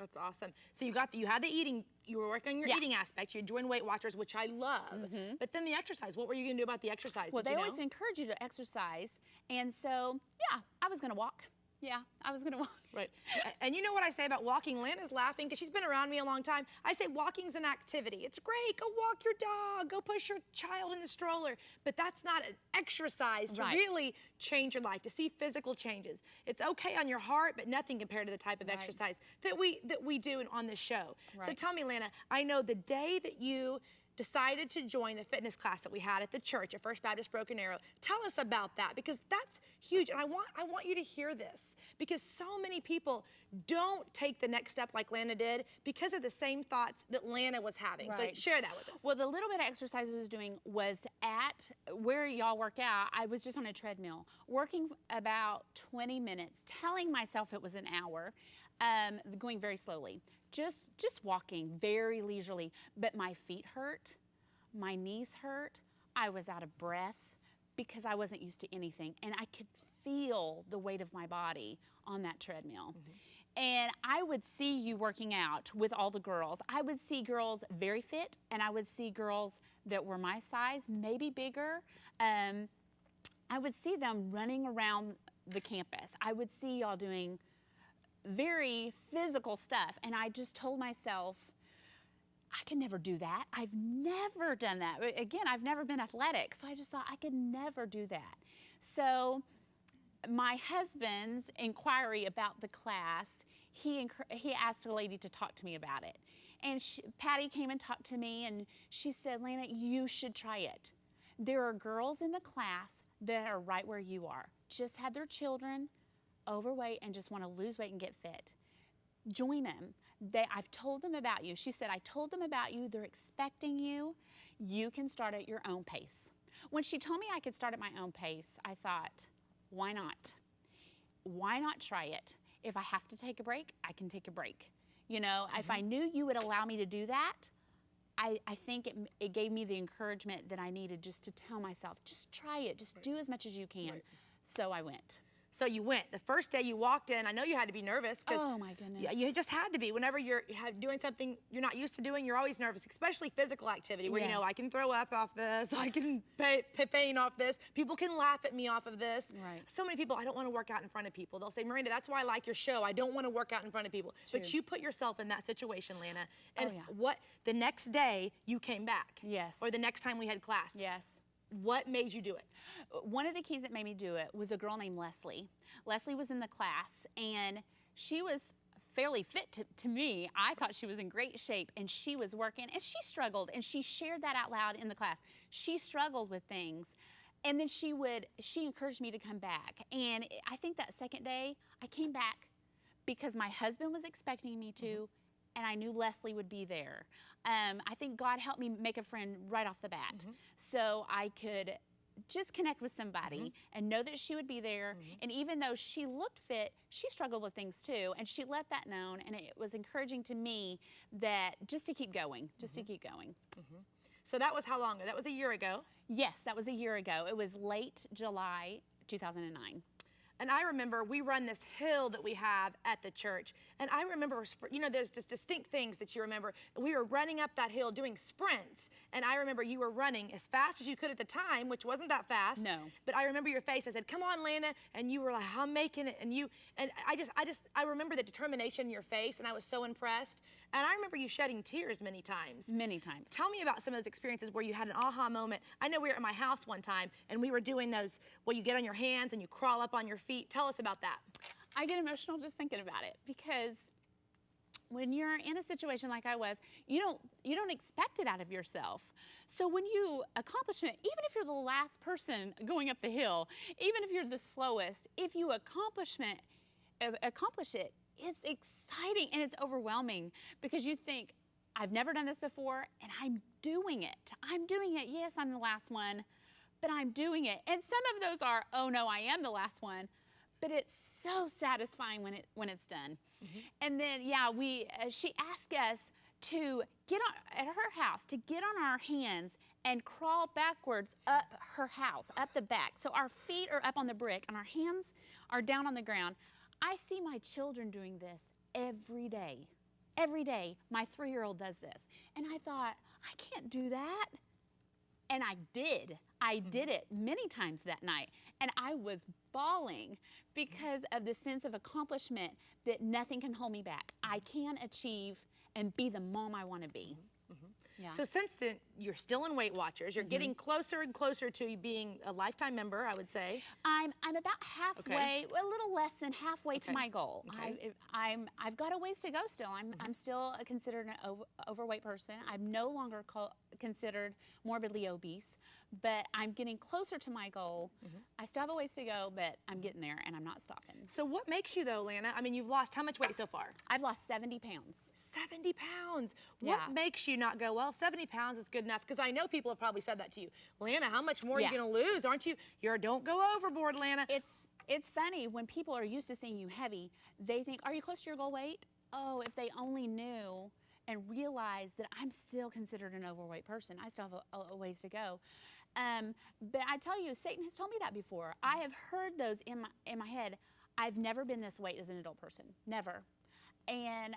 That's awesome. So you had the eating, you were working on your eating aspect, you joined Weight Watchers, which I love, but then the exercise, what were you gonna do about the exercise? Well, Did they you know? always encourage you to exercise, and so, yeah, I was gonna walk. Yeah, I was gonna walk. Right. And you know what I say about walking? Lana's laughing because she's been around me a long time. I say walking's an activity. It's great. Go walk your dog. Go push your child in the stroller. But that's not an exercise to really change your life, to see physical changes. It's okay on your heart, but nothing compared to the type of exercise that we do on this show. So tell me, Lana, I know the day that you decided to join the fitness class that we had at the church at First Baptist Broken Arrow. Tell us about that, because that's huge, and I want you to hear this, because so many people don't take the next step like Lana did because of the same thoughts that Lana was having. So share that with us. Well, the little bit of exercise I was doing was at where y'all work out. I was just on a treadmill, working about 20 minutes, telling myself it was an hour, going very slowly. Just walking very leisurely, but my feet hurt, my knees hurt, I was out of breath because I wasn't used to anything, and I could feel the weight of my body on that treadmill. And I would see you working out with all the girls. I would see girls very fit, and I would see girls that were my size, maybe bigger. I would see them running around the campus. I would see y'all doing very physical stuff, and I just told myself, I could never do that. I've never done that. Again, I've never been athletic, so I just thought I could never do that. So my husband's inquiry about the class, he asked a lady to talk to me about it. And Patty came and talked to me, and she said, Lana, you should try it. There are girls in the class that are right where you are, just had their children, overweight, and just want to lose weight and get fit. Join them. I've told them about you. She said, I told them about you. They're expecting you. You can start at your own pace. When she told me I could start at my own pace, I thought, why not? Why not try it? If I have to take a break, I can take a break. You know, if I knew you would allow me to do that, I think it gave me the encouragement that I needed just to tell myself, just try it, just do as much as you can. So I went. So you went. The first day you walked in, I know you had to be nervous. Oh my goodness. You just had to be. Whenever you're doing something you're not used to doing, you're always nervous, especially physical activity where you know, I can throw up off this, I can faint off this, people can laugh at me off of this. So many people, I don't want to work out in front of people. They'll say, Miranda, that's why I like your show. I don't want to work out in front of people. But you put yourself in that situation, Lana. And what, the next day you came back? Yes. Or the next time we had class? Yes. What made you do it? One of the keys that made me do it was a girl named Leslie. Leslie was in the class, and she was fairly fit to me. I thought she was in great shape, and she was working, and she struggled, and she shared that out loud in the class. She struggled with things, and then she encouraged me to come back. And I think that second day, I came back because my husband was expecting me to, and I knew Leslie would be there. I think God helped me make a friend right off the bat, so I could just connect with somebody and know that she would be there. And even though she looked fit, she struggled with things too, and she let that known, and it was encouraging to me that just to keep going, to keep going. So that was how long ago? That was a year ago? Yes, that was a year ago. It was late July 2009. And I remember we run this hill that we have at the church. And I remember, you know, there's just distinct things that you remember. We were running up that hill doing sprints. And I remember you were running as fast as you could at the time, which wasn't that fast. No. But I remember your face. I said, come on, Lana. And you were like, I'm making it. And I remember the determination in your face, and I was so impressed. And I remember you shedding tears many times. Many times. Tell me about some of those experiences where you had an aha moment. I know we were at my house one time, and we were doing those, where you get on your hands and you crawl up on your feet. Tell us about that. I get emotional just thinking about it, because when you're in a situation like I was, you don't expect it out of yourself. So when you accomplish it, even if you're the last person going up the hill, even if you're the slowest, if you accomplish it, it's exciting and it's overwhelming, because you think, I've never done this before, and I'm doing it. I'm doing it. Yes, I'm the last one, but I'm doing it. And some of those are, oh no, I am the last one. But it's so satisfying when it's done. And then, yeah, she asked us to get on, at her house, to get on our hands and crawl backwards up her house, up the back. So our feet are up on the brick and our hands are down on the ground. I see my children doing this every day. every day. My 3-year-old does this. And I thought, I can't do that. And I did. I did it many times that night. And I was bawling because of the sense of accomplishment that nothing can hold me back. I can achieve and be the mom I want to be. Yeah. So since then, you're still in Weight Watchers. You're getting closer and closer to being a lifetime member, I would say. I'm about halfway, a little less than halfway to my goal. Okay. I've got a ways to go still. I'm still considered an overweight person. I'm no longer considered morbidly obese, but I'm getting closer to my goal. I still have a ways to go, but I'm getting there and I'm not stopping. So what makes you though, Lana? I mean, you've lost how much weight so far? I've lost 70 pounds. 70 pounds. What makes you not go, well, 70 pounds is good enough? Because I know people have probably said that to you. Lana, how much more are you going to lose? Aren't you? Don't go overboard, Lana. It's funny when people are used to seeing you heavy, they think, are you close to your goal weight? Oh, if they only knew and realized that I'm still considered an overweight person. I still have a ways to go. But I tell you, Satan has told me that before. I have heard those in my head. I've never been this weight as an adult person, never. And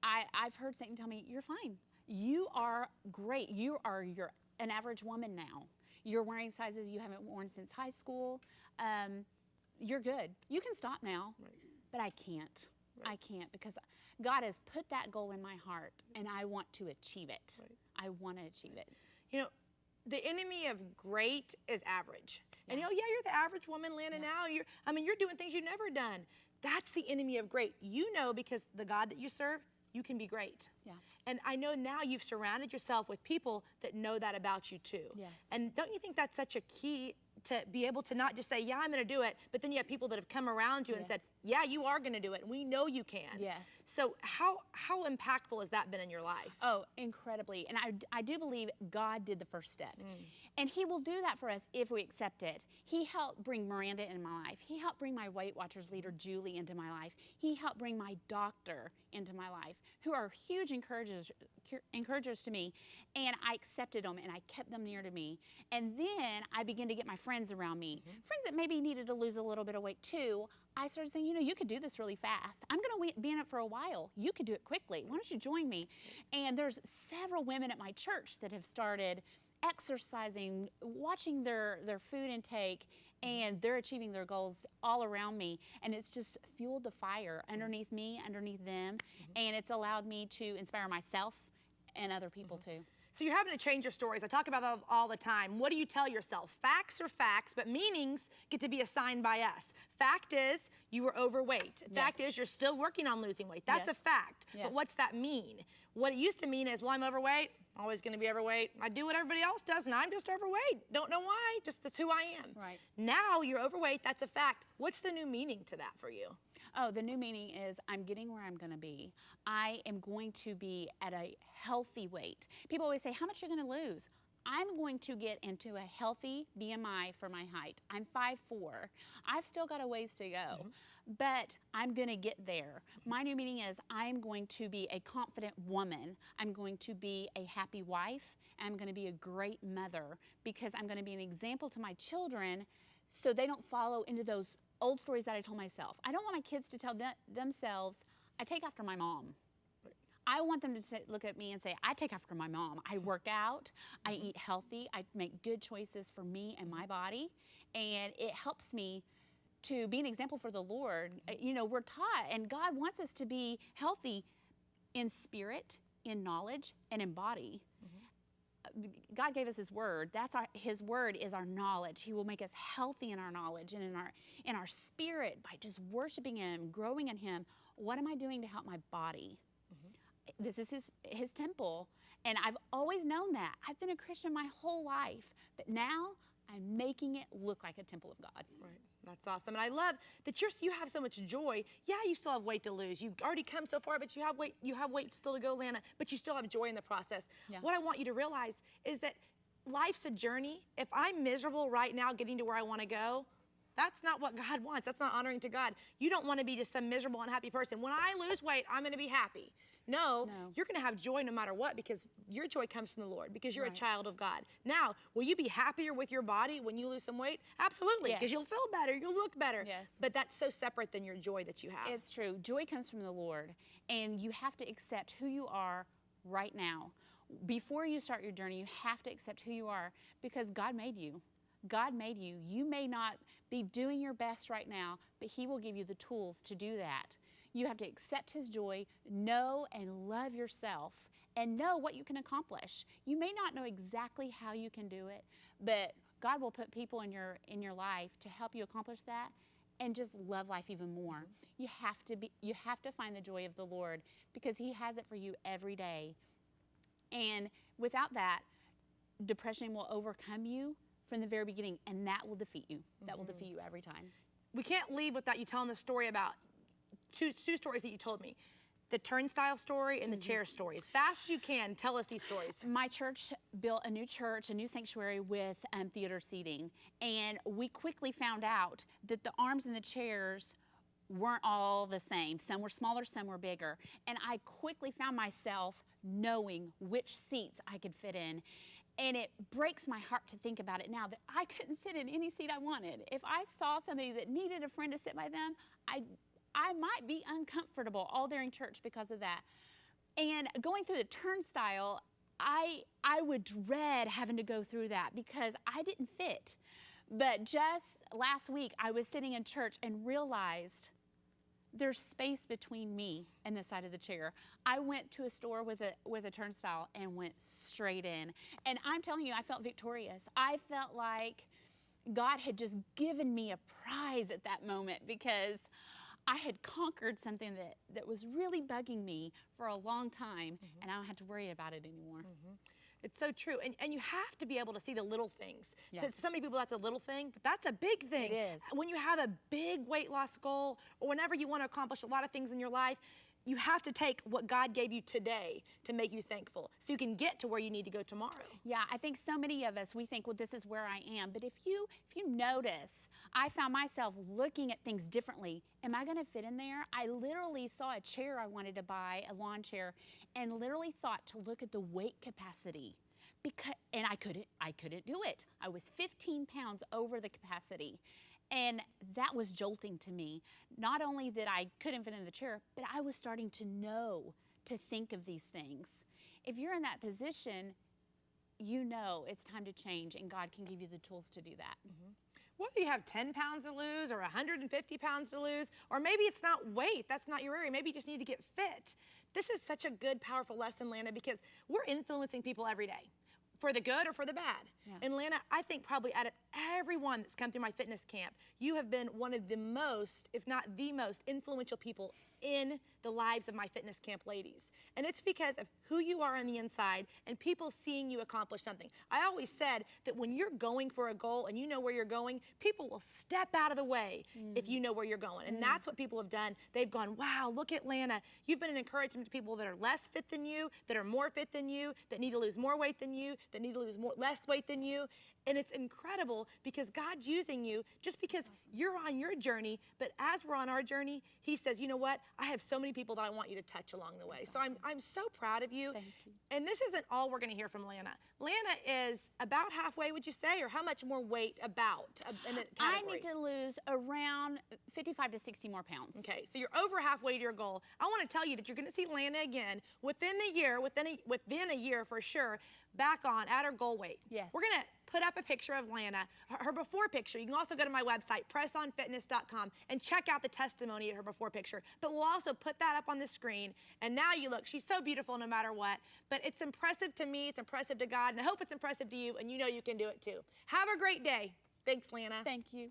I've heard Satan tell me, you're fine. You are great. You're an average woman now. You're wearing sizes you haven't worn since high school. You're good. You can stop now, but I can't. I can't because God has put that goal in my heart and I want to achieve it. I want to achieve it. You know, the enemy of great is average. And you're the average woman, Lana, now. You're doing things you've never done. That's the enemy of great. You know, because the God that you serve, you can be great. Yeah. And I know now you've surrounded yourself with people that know that about you too. Yes. And don't you think that's such a key to be able to not just say, yeah, I'm going to do it, but then you have people that have come around you and said, yeah, you are going to do it, and we know you can. Yes. So how impactful has that been in your life? Oh, incredibly. And I do believe God did the first step. And he will do that for us if we accept it. He helped bring Miranda in my life. He helped bring my Weight Watchers leader, Julie, into my life. He helped bring my doctor into my life, who are huge encouragers to me. And I accepted them and I kept them near to me. And then I began to get my friends around me, friends that maybe needed to lose a little bit of weight too. I started saying, you could do this really fast. I'm going to be in it for a while. You could do it quickly. Why don't you join me? And there's several women at my church that have started exercising, watching their food intake, and they're achieving their goals all around me. And it's just fueled the fire underneath me, underneath them, and it's allowed me to inspire myself and other people too. So you're having to change your stories. I talk about that all the time. What do you tell yourself? Facts are facts, but meanings get to be assigned by us. Fact is, you were overweight. Fact is, you're still working on losing weight. That's a fact. But what's that mean? What it used to mean is, well, I'm overweight, always going to be overweight. I do what everybody else does, and I'm just overweight. Don't know why, just that's who I am. Right. Now you're overweight, that's a fact. What's the new meaning to that for you? Oh, the new meaning is I'm getting where I'm going to be. I am going to be at a healthy weight. People always say, how much are you going to lose? I'm going to get into a healthy BMI for my height. I'm 5'4". I've still got a ways to go, but I'm going to get there. My new meaning is I'm going to be a confident woman. I'm going to be a happy wife. And I'm going to be a great mother because I'm going to be an example to my children so they don't follow into those old stories that I told myself. I don't want my kids to tell themselves, I take after my mom. I want them to look at me and say, I take after my mom. I work out, I eat healthy, I make good choices for me and my body, and it helps me to be an example for the Lord. We're taught, and God wants us to be healthy in spirit, in knowledge, and in body. God gave us His Word. His Word is our knowledge. He will make us healthy in our knowledge and in our spirit by just worshiping Him, growing in Him. What am I doing to help my body? This is His temple, and I've always known that. I've been a Christian my whole life, but now I'm making it look like a temple of God. Right. That's awesome. And I love that you have so much joy. Yeah, you still have weight to lose. You've already come so far, but you have weight still to go, Lana, but you still have joy in the process. Yeah. What I want you to realize is that life's a journey. If I'm miserable right now getting to where I want to go, that's not what God wants. That's not honoring to God. You don't want to be just some miserable, unhappy person. When I lose weight, I'm going to be happy. No, No. you're going to have joy no matter what, because your joy comes from the Lord, because you're Right. a child of God. Now, will you be happier with your body when you lose some weight? Absolutely, because Yes. you'll feel better, you'll look better. Yes. But that's so separate than your joy that you have. It's true. Joy comes from the Lord, and you have to accept who you are right now. Before you start your journey, you have to accept who you are, because God made you. God made you. You may not be doing your best right now, but He will give you the tools to do that. You have to accept His joy, know and love yourself, and know what you can accomplish. You may not know exactly how you can do it, but God will put people in your life to help you accomplish that, and just love life even more. You have to find the joy of the Lord, because He has it for you every day. And without that, depression will overcome you from the very beginning, and that will defeat you. That will defeat you every time. We can't leave without you telling the story about two stories that you told me. The turnstile story and the chair story. As fast as you can, tell us these stories. My church built a new sanctuary with theater seating, and we quickly found out that the arms and the chairs weren't all the same. Some were smaller, some were bigger. And I quickly found myself knowing which seats I could fit in. And it breaks my heart to think about it now that I couldn't sit in any seat I wanted. If I saw somebody that needed a friend to sit by them, I might be uncomfortable all during church because of that. And going through the turnstile, I would dread having to go through that because I didn't fit. But just last week, I was sitting in church and realized there's space between me and the side of the chair. I went to a store with a turnstile and went straight in. And I'm telling you, I felt victorious. I felt like God had just given me a prize at that moment, because I had conquered something that was really bugging me for a long time, and I don't have to worry about it anymore. It's so true. And you have to be able to see the little things. Yeah. To so many people, that's a little thing, but that's a big thing. It is. When you have a big weight loss goal, or whenever you want to accomplish a lot of things in your life, you have to take what God gave you today to make you thankful, so you can get to where you need to go tomorrow. Yeah, I think so many of us, we think, well, this is where I am. But if you notice, I found myself looking at things differently. Am I going to fit in there? I literally saw a chair I wanted to buy, a lawn chair, and literally thought to look at the weight capacity. And I couldn't do it. I was 15 pounds over the capacity. And that was jolting to me. Not only that I couldn't fit in the chair, but I was starting to know to think of these things. If you're in that position, you know it's time to change, and God can give you the tools to do that. Whether you have 10 pounds to lose or 150 pounds to lose, or maybe it's not weight, that's not your area, maybe you just need to get fit. This is such a good, powerful lesson, Lana, because we're influencing people every day, for the good or for the bad. Yeah. And Lana, I think probably out of everyone that's come through my fitness camp, you have been one of the most, if not the most, influential people in the lives of my fitness camp ladies. And it's because of who you are on the inside and people seeing you accomplish something. I always said that when you're going for a goal and you know where you're going, people will step out of the way if you know where you're going. And that's what people have done. They've gone, wow, look at Lana. You've been an encouragement to people that are less fit than you, that are more fit than you, that need to lose more weight than you, that need to lose less weight than you. And it's incredible because God's using you just because you're on your journey, but as we're on our journey, He says, you know what? I have so many people that I want you to touch along the way. So I'm so proud of you. Thank you. And this isn't all we're going to hear from Lana. Lana is about halfway, would you say, or how much more weight about in the I category? need to lose around 55 to 60 more pounds. Okay, so you're over halfway to your goal. I want to tell you that you're going to see Lana again within the year, within a year for sure, back on at her goal weight. Yes. We're going to put up a picture of Lana, her before picture. You can also go to my website, pressonfitness.com, and check out the testimony of her before picture. But we'll also put that up on the screen. And now you look, she's so beautiful no matter what. But it's impressive to me, it's impressive to God, and I hope it's impressive to you, and you know you can do it too. Have a great day. Thanks, Lana. Thank you.